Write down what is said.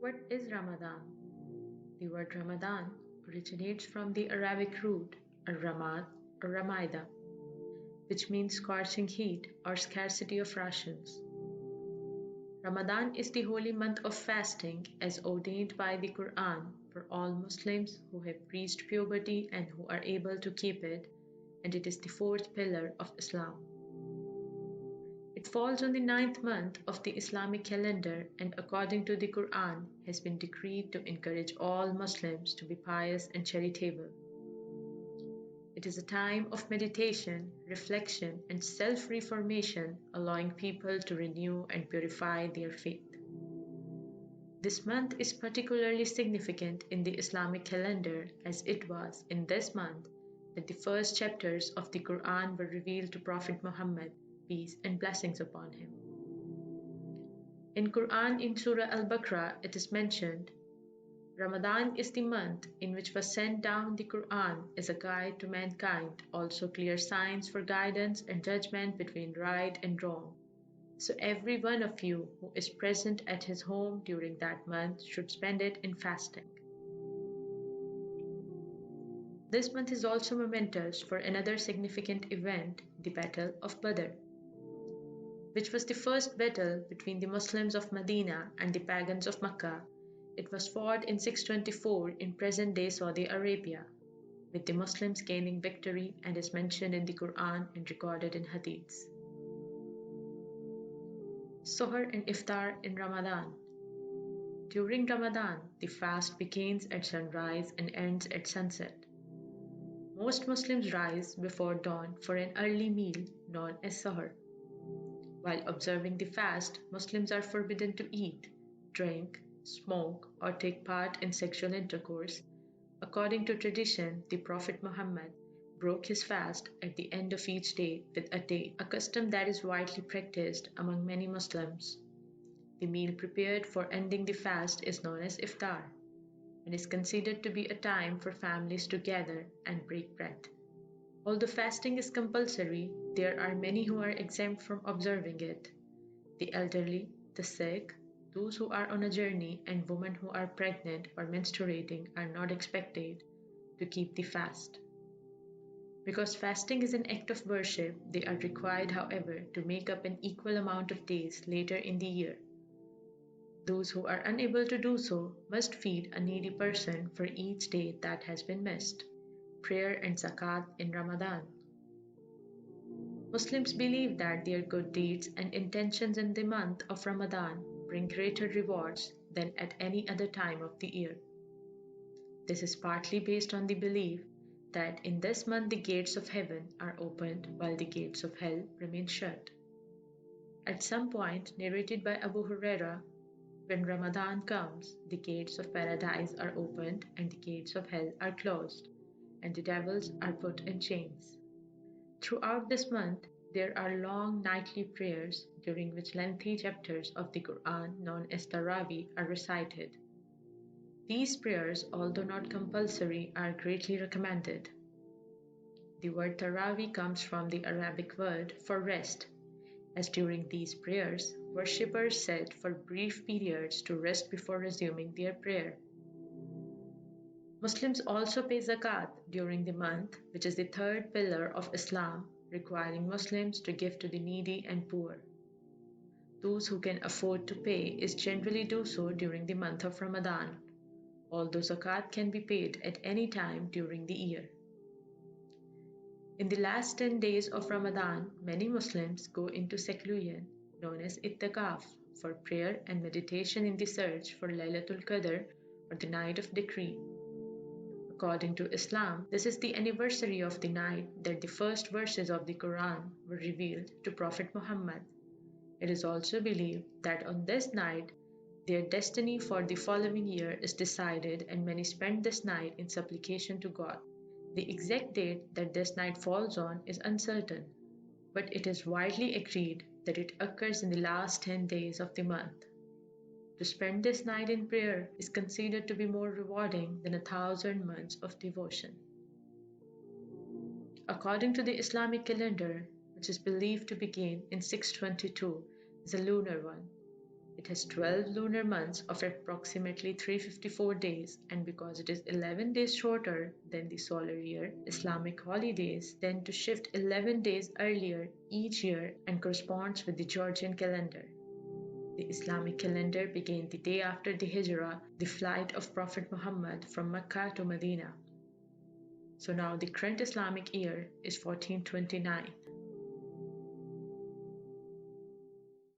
What is Ramadan? The word Ramadan originates from the Arabic root ar-ramad or ramida, which means scorching heat or scarcity of rations. Ramadan is the holy month of fasting as ordained by the Quran for all Muslims who have reached puberty and who are able to keep it, and it is the fourth pillar of Islam. It falls on the ninth month of the Islamic calendar and according to the Quran has been decreed to encourage all Muslims to be pious and charitable. It is a time of meditation, reflection, and self-reformation, allowing people to renew and purify their faith. This month is particularly significant in the Islamic calendar as it was in this month that the first chapters of the Quran were revealed to Prophet Muhammad, peace and blessings upon him. In Quran in Surah Al-Baqarah it is mentioned, Ramadan is the month in which was sent down the Quran as a guide to mankind, also clear signs for guidance and judgment between right and wrong. So every one of you who is present at his home during that month should spend it in fasting. This month is also momentous for another significant event, the Battle of Badr, which was the first battle between the Muslims of Medina and the pagans of Mecca. It was fought in 624 in present-day Saudi Arabia, with the Muslims gaining victory and is mentioned in the Quran and recorded in Hadiths. Suhoor and iftar in Ramadan. During Ramadan, the fast begins at sunrise and ends at sunset. Most Muslims rise before dawn for an early meal known as suhoor. While observing the fast, Muslims are forbidden to eat, drink, smoke, or take part in sexual intercourse. According to tradition, the Prophet Muhammad broke his fast at the end of each day with a date, a custom that is widely practiced among many Muslims. The meal prepared for ending the fast is known as iftar and is considered to be a time for families to gather and break bread. Although fasting is compulsory, there are many who are exempt from observing it. The elderly, the sick, those who are on a journey, and women who are pregnant or menstruating are not expected to keep the fast. Because fasting is an act of worship, they are required, however, to make up an equal amount of days later in the year. Those who are unable to do so must feed a needy person for each day that has been missed. Prayer and zakat in Ramadan. Muslims believe that their good deeds and intentions in the month of Ramadan bring greater rewards than at any other time of the year. This is partly based on the belief that in this month the gates of heaven are opened while the gates of hell remain shut. At some point, narrated by Abu Huraira, when Ramadan comes, the gates of paradise are opened and the gates of hell are closed, and the devils are put in chains. Throughout this month, there are long nightly prayers during which lengthy chapters of the Quran known as Tarawih are recited. These prayers, although not compulsory, are greatly recommended. The word Tarawih comes from the Arabic word for rest, as during these prayers, worshippers sit for brief periods to rest before resuming their prayer. Muslims also pay zakat during the month, which is the third pillar of Islam, requiring Muslims to give to the needy and poor. Those who can afford to pay is generally do so during the month of Ramadan, although zakat can be paid at any time during the year. In the last 10 days of Ramadan, many Muslims go into seclusion, known as ittikaf, for prayer and meditation in the search for Laylatul Qadr or the night of decree. According to Islam, this is the anniversary of the night that the first verses of the Quran were revealed to Prophet Muhammad. It is also believed that on this night, their destiny for the following year is decided and many spend this night in supplication to God. The exact date that this night falls on is uncertain, but it is widely agreed that it occurs in the last 10 days of the month. To spend this night in prayer is considered to be more rewarding than 1,000 months of devotion. According to the Islamic calendar, which is believed to begin in 622, is a lunar one. It has 12 lunar months of approximately 354 days, and because it is 11 days shorter than the solar year, Islamic holidays tend to shift 11 days earlier each year and corresponds with the Georgian calendar. The Islamic calendar began the day after the Hijrah, the flight of Prophet Muhammad from Mecca to Medina. So now the current Islamic year is 1429.